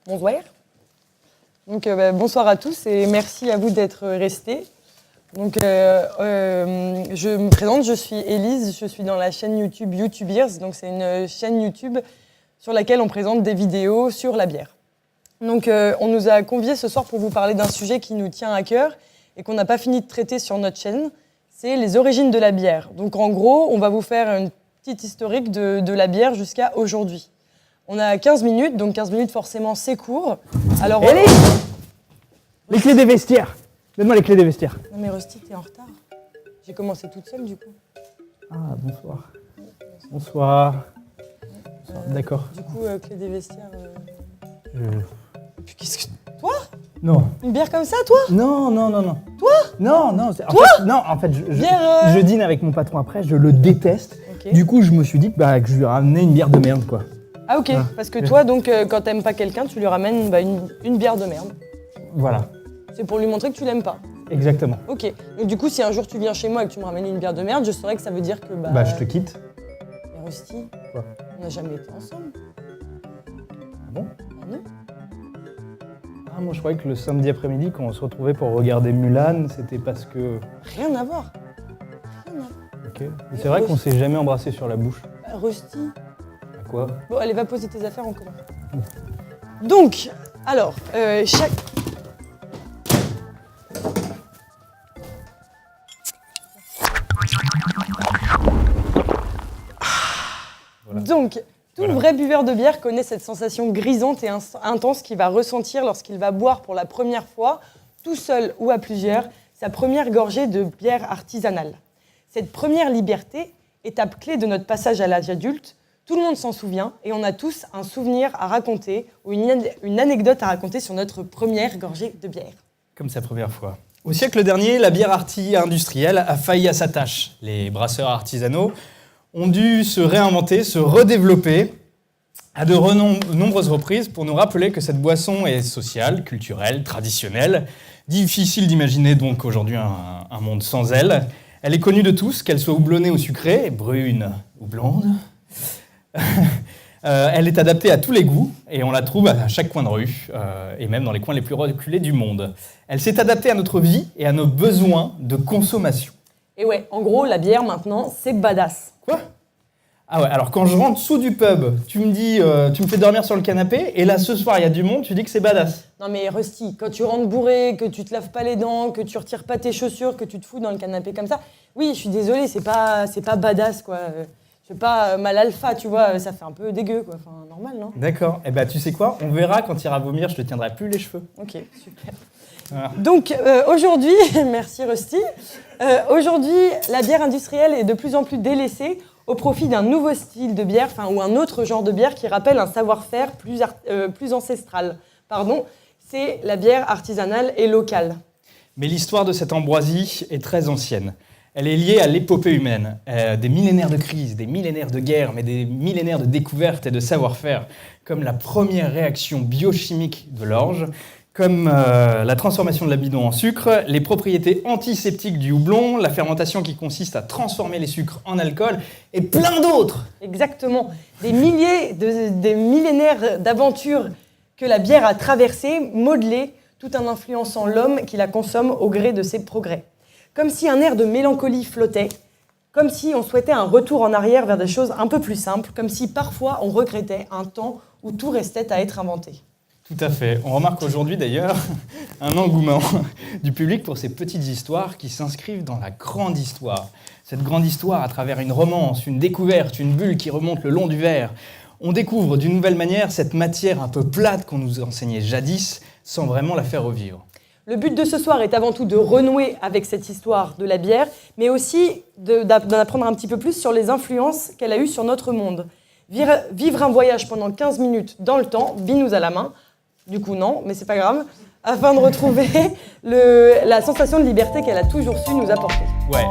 Bonsoir. Donc, bonsoir à tous et merci à vous d'être restés. Donc, je me présente, je suis Élise, je suis dans la chaîne YouTube YouTubeers. Donc, c'est une chaîne YouTube sur laquelle on présente des vidéos sur la bière. Donc, on nous a conviés ce soir pour vous parler d'un sujet qui nous tient à cœur et qu'on n'a pas fini de traiter sur notre chaîne. C'est les origines de la bière. Donc, en gros, on va vous faire une petite historique de la bière jusqu'à aujourd'hui. On a 15 minutes, donc 15 minutes forcément c'est court. Alors, les clés des vestiaires. Donne-moi les clés des vestiaires. Non mais Rusty, t'es en retard. J'ai commencé toute seule du coup. Ah, bonsoir. Bonsoir. D'accord. Du coup, clé des vestiaires... Puis qu'est-ce que... Toi ? Non. Une bière comme ça, toi ? Non. Toi ? Non. En fait, je dîne avec mon patron après, je le déteste. Okay. Du coup, je me suis dit que je lui ramenais une bière de merde, quoi. Ah ok, parce que toi, donc, quand t'aimes pas quelqu'un, tu lui ramènes une bière de merde. Voilà. C'est pour lui montrer que tu l'aimes pas. Exactement. Ok. Donc du coup, si un jour tu viens chez moi et que tu me ramènes une bière de merde, je saurais que ça veut dire que je te quitte. Mais Rusty, Quoi ? on n'a jamais été ensemble. Ah bon ? Ah non ? Ah, moi je croyais que le samedi après-midi, quand on se retrouvait pour regarder Mulan, c'était parce que... Rien à voir. Ok. Mais c'est vrai qu'on s'est jamais embrassé sur la bouche. Rusty. Quoi ? Bon, allez, va poser tes affaires en commun. Donc, alors, chaque... Voilà. Donc, tout vrai buveur de bière connaît cette sensation grisante et intense qu'il va ressentir lorsqu'il va boire pour la première fois, tout seul ou à plusieurs, sa première gorgée de bière artisanale. Cette première liberté, étape clé de notre passage à l'âge adulte, tout le monde s'en souvient et on a tous un souvenir à raconter ou une anecdote à raconter sur notre première gorgée de bière. Comme sa première fois. Au siècle dernier, la bière industrielle a failli à sa tâche. Les brasseurs artisanaux ont dû se réinventer, se redévelopper à de nombreuses reprises pour nous rappeler que cette boisson est sociale, culturelle, traditionnelle. Difficile d'imaginer donc aujourd'hui un monde sans elle. Elle est connue de tous, qu'elle soit houblonnée ou sucrée, brune ou blonde. Elle est adaptée à tous les goûts et on la trouve à chaque coin de rue et même dans les coins les plus reculés du monde. Elle s'est adaptée à notre vie et à nos besoins de consommation. Et ouais, en gros, la bière maintenant, c'est badass. Quoi ? Ah ouais, alors quand je rentre sous du pub, tu me dis, tu me fais dormir sur le canapé et là ce soir il y a du monde, tu dis que c'est badass. Non mais Rusty, quand tu rentres bourré, que tu te laves pas les dents, que tu retires pas tes chaussures, que tu te fous dans le canapé comme ça, oui, je suis désolée, c'est pas badass quoi. Je sais pas, mal alpha, tu vois, ça fait un peu dégueu, quoi. Enfin, normal, non ? D'accord. Eh ben, tu sais quoi ? On verra quand tu iras vomir, je te tiendrai plus les cheveux. Ok, super. Voilà. Donc, aujourd'hui, merci Rusty, aujourd'hui, la bière industrielle est de plus en plus délaissée au profit d'un nouveau style de bière, ou un autre genre de bière qui rappelle un savoir-faire plus ancestral. C'est la bière artisanale et locale. Mais l'histoire de cette ambroisie est très ancienne. Elle est liée à l'épopée humaine, des millénaires de crises, des millénaires de guerres, mais des millénaires de découvertes et de savoir-faire, comme la première réaction biochimique de l'orge, comme la transformation de l'amidon en sucre, les propriétés antiseptiques du houblon, la fermentation qui consiste à transformer les sucres en alcool, et plein d'autres. Exactement. Des millénaires d'aventures que la bière a traversées, modelées, tout en influençant l'homme qui la consomme au gré de ses progrès. Comme si un air de mélancolie flottait, comme si on souhaitait un retour en arrière vers des choses un peu plus simples, comme si parfois on regrettait un temps où tout restait à être inventé. Tout à fait. On remarque aujourd'hui d'ailleurs un engouement du public pour ces petites histoires qui s'inscrivent dans la grande histoire. Cette grande histoire à travers une romance, une découverte, une bulle qui remonte le long du verre. On découvre d'une nouvelle manière cette matière un peu plate qu'on nous enseignait jadis sans vraiment la faire revivre. Le but de ce soir est avant tout de renouer avec cette histoire de la bière, mais aussi d'en apprendre un petit peu plus sur les influences qu'elle a eues sur notre monde. Vivre un voyage pendant 15 minutes dans le temps, binous à la main, du coup non, mais c'est pas grave, afin de retrouver la sensation de liberté qu'elle a toujours su nous apporter. Ouais.